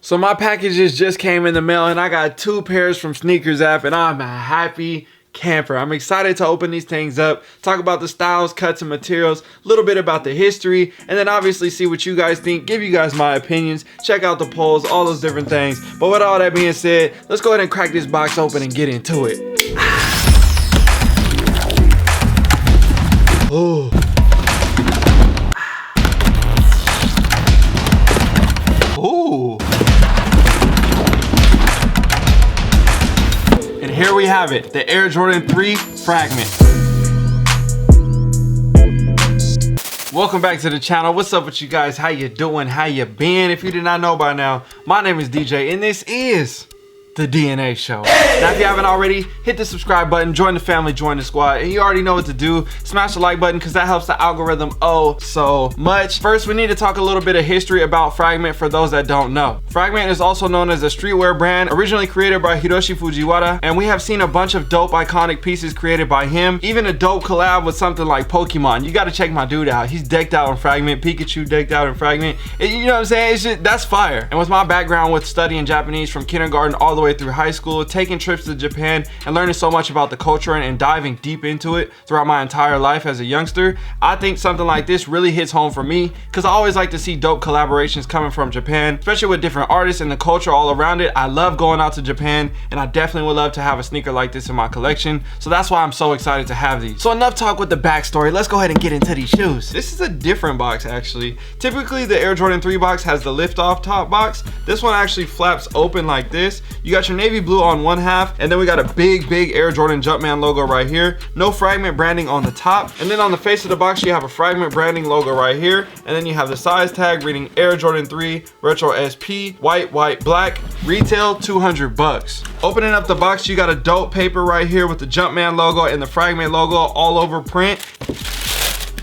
So my packages just came in the mail and I got 2 pairs from Sneakers app and I'm a happy camper. I'm excited to open these things up, talk about the styles, cuts, and materials, a little bit about the history, and then obviously see what you guys think, give you guys my opinions, check out the polls, all those different things. But with all that being said, let's go ahead and crack this box open and get into it. Oh. Ooh. And here we have it, the Air Jordan 3 Fragment. Welcome back to the channel. What's up with you guys? How you doing? How you been? If you did not know by now, my name is DJ and this is the DNA Show. Now if you haven't already, hit the subscribe button, join the family, join the squad, and you already know what to do. Smash the like button because that helps the algorithm oh so much. First, we need to talk a little bit of history about Fragment for those that don't know. Fragment is also known as a streetwear brand originally created by Hiroshi Fujiwara, and we have seen a bunch of dope iconic pieces created by him, even a dope collab with something like Pokemon. You got to check my dude out. He's decked out in Fragment, Pikachu decked out in Fragment. You know what I'm saying? It's just, that's fire. And with my background with studying Japanese from kindergarten all the way through high school, taking trips to Japan and learning so much about the culture and diving deep into it throughout my entire life as a youngster, I think something like this really hits home for me because I always like to see dope collaborations coming from Japan, especially with different artists and the culture all around it. I love going out to Japan and I definitely would love to have a sneaker like this in my collection, so that's why I'm so excited to have these. So enough talk with the backstory, let's go ahead and get into these shoes. This is a different box actually. Typically the Air Jordan 3 box has the lift off top box. This one actually flaps open like this. You got your navy blue on one half, and then we got a big Air Jordan Jumpman logo right here. No Fragment branding on the top, and then on the face of the box you have a Fragment branding logo right here, and then you have the size tag reading Air Jordan 3 Retro SP white black, retail $200. Opening up the box, you got a dope paper right here with the Jumpman logo and the Fragment logo all over print.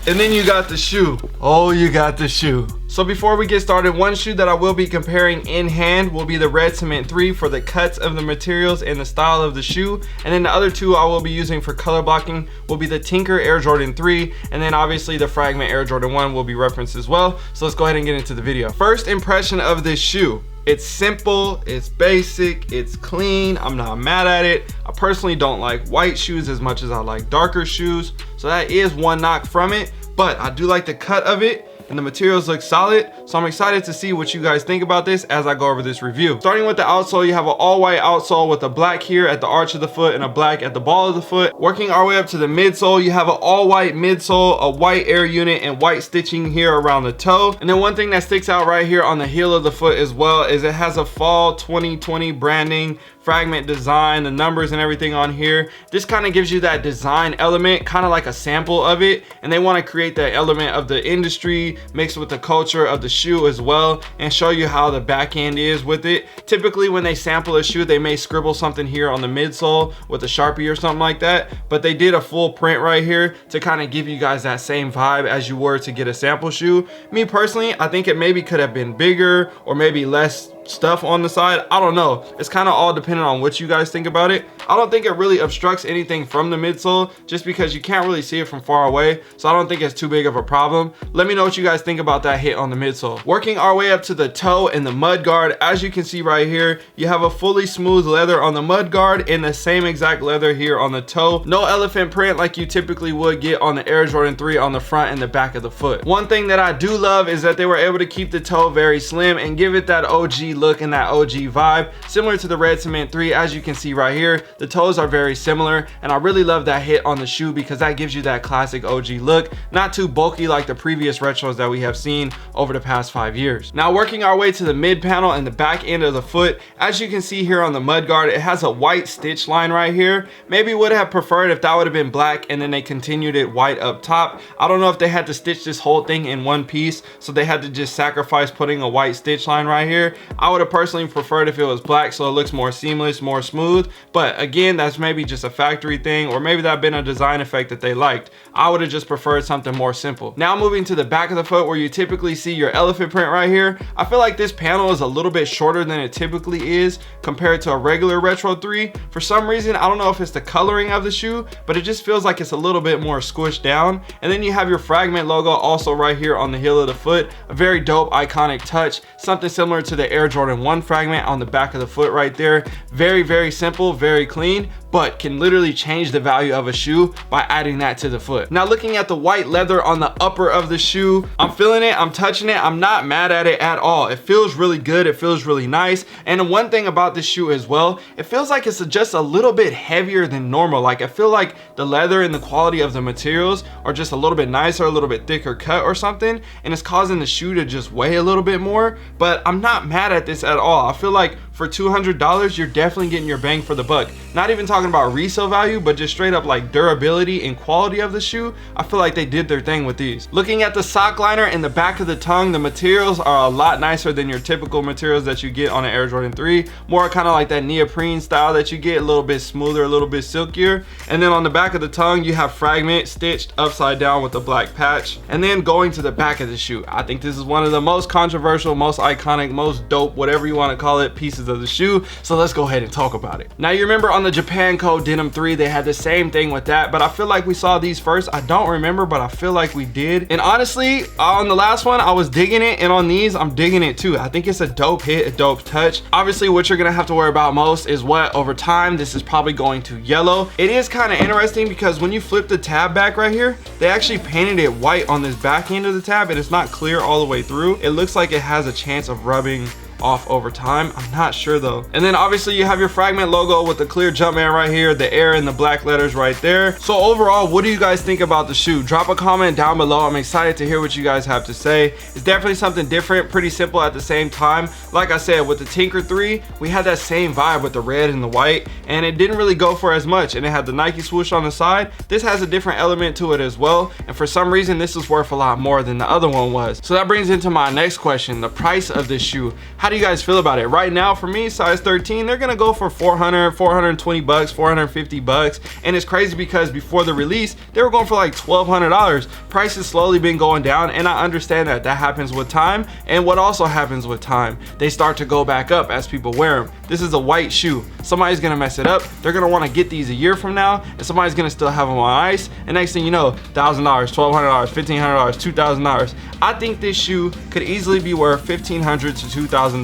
And then you got the shoe. Oh, you got the shoe. So before we get started, one shoe that I will be comparing in hand will be the Red Cement 3 for the cuts of the materials and the style of the shoe. And then the other two I will be using for color blocking will be the Tinker Air Jordan 3, and then obviously the Fragment Air Jordan 1 will be referenced as well. So let's go ahead and get into the video. First impression of this shoe. It's simple, it's basic, it's clean. I'm not mad at it. I personally don't like white shoes as much as I like darker shoes, so that is one knock from it, but I do like the cut of it and the materials look solid, so I'm excited to see what you guys think about this as I go over this review. Starting with the outsole, you have an all-white outsole with a black here at the arch of the foot and a black at the ball of the foot. Working our way up to the midsole, you have an all-white midsole, a white air unit, and white stitching here around the toe. And then one thing that sticks out right here on the heel of the foot as well is it has a fall 2020 branding, Fragment design, the numbers and everything on here. This kind of gives you that design element, kind of like a sample of it, and they want to create that element of the industry mixed with the culture of the shoe as well and show you how the back end is with it. Typically when they sample a shoe, they may scribble something here on the midsole with a Sharpie or something like that, but they did a full print right here to kind of give you guys that same vibe as you were to get a sample shoe. Me personally, I think it maybe could have been bigger or maybe less stuff on the side. I don't know, it's kind of all dependent on what you guys think about it. I don't think it really obstructs anything from the midsole just because you can't really see it from far away, so I don't think it's too big of a problem. Let me know what you guys think about that hit on the midsole. Working our way up to the toe and the mud guard, as you can see right here, you have a fully smooth leather on the mud guard and the same exact leather here on the toe. No elephant print like you typically would get on the Air Jordan 3 on the front and the back of the foot. One thing that I do love is that they were able to keep the toe very slim and give it that OG look and that OG vibe, similar to the Red Cement 3. As you can see right here, the toes are very similar, and I really love that hit on the shoe because that gives you that classic OG look, not too bulky like the previous retros that we have seen over the past 5 years. Now working our way to the mid panel and the back end of the foot, as you can see here on the mud guard, it has a white stitch line right here. Maybe would have preferred if that would have been black and then they continued it white up top. I don't know if they had to stitch this whole thing in one piece, so they had to just sacrifice putting a white stitch line right here. I would have personally preferred if it was black so it looks more seamless, more smooth, but again, that's maybe just a factory thing, or maybe that been a design effect that they liked. I would have just preferred something more simple. Now moving to the back of the foot where you typically see your elephant print right here, I feel like this panel is a little bit shorter than it typically is compared to a regular Retro 3. For some reason, I don't know if it's the coloring of the shoe, but it just feels like it's a little bit more squished down. And then you have your Fragment logo also right here on the heel of the foot, a very dope iconic touch, something similar to the Air Air Jordan 1 fragment on the back of the foot right there. Very, very simple, very clean, but can literally change the value of a shoe by adding that to the foot. Now looking at the white leather on the upper of the shoe, I'm feeling it, I'm touching it, I'm not mad at it at all. It feels really good, it feels really nice. And the one thing about this shoe as well, it feels like it's just a little bit heavier than normal. Like I feel like the leather and the quality of the materials are just a little bit nicer, a little bit thicker cut or something, and it's causing the shoe to just weigh a little bit more. But I'm not mad at this at all. I feel like for $200, you're definitely getting your bang for the buck. Not even talking about resale value, but just straight up like durability and quality of the shoe. I feel like they did their thing with these. Looking at the sock liner and the back of the tongue, the materials are a lot nicer than your typical materials that you get on an Air Jordan 3. More kind of like that neoprene style that you get, a little bit smoother, a little bit silkier. And then on the back of the tongue, you have Fragment stitched upside down with a black patch. And then going to the back of the shoe, I think this is one of the most controversial, most iconic, most dope, whatever you want to call it, pieces of the shoe. So let's go ahead and talk about it. Now you remember on the Japan Code Denim 3, they had the same thing with that, but I feel like we saw these first. I don't remember, but I feel like we did. And honestly, on the last one, I was digging it, and on these, I'm digging it too. I think it's a dope hit, a dope touch. Obviously, what you're gonna have to worry about most is what over time, this is probably going to yellow. It is kind of interesting because when you flip the tab back right here, they actually painted it white on this back end of the tab, and it's not clear all the way through. It looks like it has a chance of rubbing off over time. I'm not sure though. And then obviously you have your Fragment logo with the clear Jumpman right here, the Air and the black letters right there. So overall, what do you guys think about the shoe? Drop a comment down below. I'm excited to hear what you guys have to say. It's definitely something different, pretty simple at the same time. Like I said, with the Tinker 3, we had that same vibe with the red and the white, and it didn't really go for as much, and it had the Nike swoosh on the side. This has a different element to it as well, and for some reason this is worth a lot more than the other one was. So that brings into my next question, the price of this shoe. How do you guys feel about it? Right now for me, size 13, they're gonna go for 400, 420 bucks, 450 bucks. And it's crazy because before the release, they were going for like $1,200. Price has slowly been going down, and I understand that that happens with time. And what also happens with time, they start to go back up as people wear them. This is a white shoe. Somebody's gonna mess it up. They're gonna wanna get these a year from now, and somebody's gonna still have them on ice. And next thing you know, $1,000, $1,200, $1,500, $2,000. I think this shoe could easily be worth $1,500 to $2,000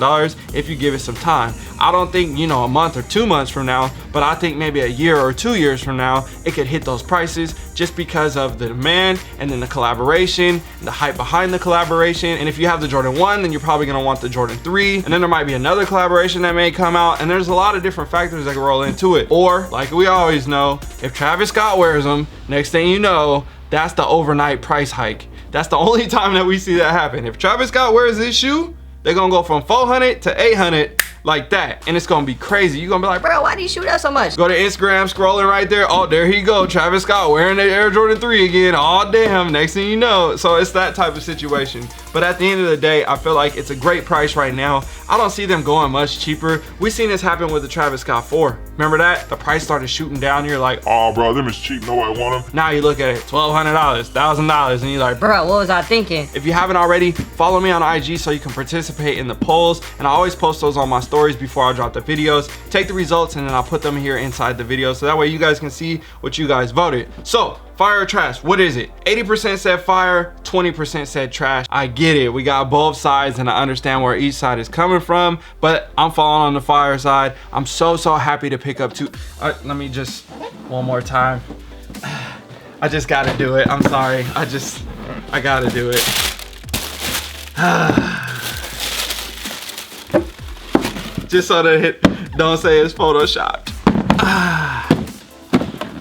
if you give it some time. I don't think, you know, a month or 2 months from now, but I think maybe a year or 2 years from now, it could hit those prices just because of the demand and then the collaboration and the hype behind the collaboration. And if you have the Jordan 1, then you're probably gonna want the Jordan 3. And then there might be another collaboration that may come out, and there's a lot of different factors that can roll into it. Or, like we always know, if Travis Scott wears them, next thing you know, that's the overnight price hike. That's the only time that we see that happen. If Travis Scott wears this shoe, they're gonna go from 400 to 800 like that, and it's gonna be crazy. You're gonna be like, bro, why do you shoot that so much? Go to Instagram, scrolling right there. Oh, there he go, Travis Scott wearing the Air Jordan 3 again. Oh damn, next thing you know. So it's that type of situation. But at the end of the day, I feel like it's a great price right now. I don't see them going much cheaper. We seen this happen with the Travis Scott 4. Remember that? The price started shooting down. You're like, oh bro, them is cheap, nobody want them. Now you look at it, $1,200, $1,000, and you're like, bro, what was I thinking? If you haven't already, follow me on IG so you can participate in the polls, and I always post those on my stories before I drop the videos. Take the results and then I'll put them here inside the video, so that way you guys can see what you guys voted. So fire or trash, what is it? 80% said fire, 20% said trash. I get it, we got both sides, and I understand where each side is coming from, but I'm falling on the fire side. I'm so happy to pick up two. Let me just one more time. I just gotta do it. I'm sorry, I gotta do it. Just so that it don't say it's photoshopped.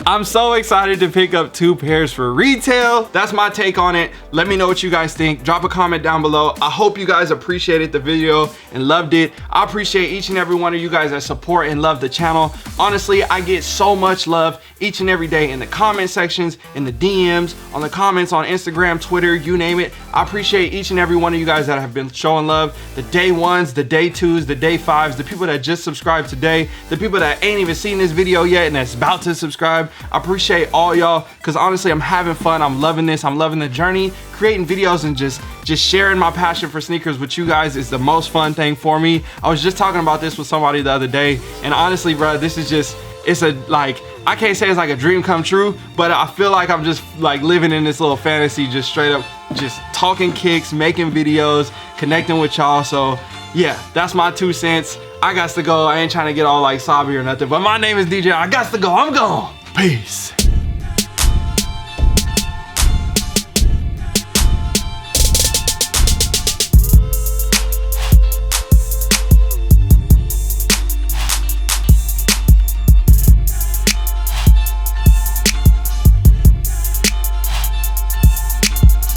I'm so excited to pick up 2 pairs for retail. That's my take on it. Let me know what you guys think. Drop a comment down below. I hope you guys appreciated the video and loved it. I appreciate each and every one of you guys that support and love the channel. Honestly, I get so much love each and every day in the comment sections, in the DMs, on the comments on Instagram, Twitter, you name it. I appreciate each and every one of you guys that have been showing love. The day 1s, the day 2s, the day 5s, the people that just subscribed today, the people that ain't even seen this video yet and that's about to subscribe. I appreciate all y'all, because honestly, I'm having fun. I'm loving this. I'm loving the journey. Creating videos and just sharing my passion for sneakers with you guys is the most fun thing for me. I was just talking about this with somebody the other day, and honestly, bro, this is just, it's a, like, I can't say it's like a dream come true, but I feel like I'm just like living in this little fantasy, just straight up just talking kicks, making videos, connecting with y'all. So yeah, that's my 2 cents. I got to go. I ain't trying to get all like sobby or nothing, but my name is DJ. I got to go. I'm gone. Peace.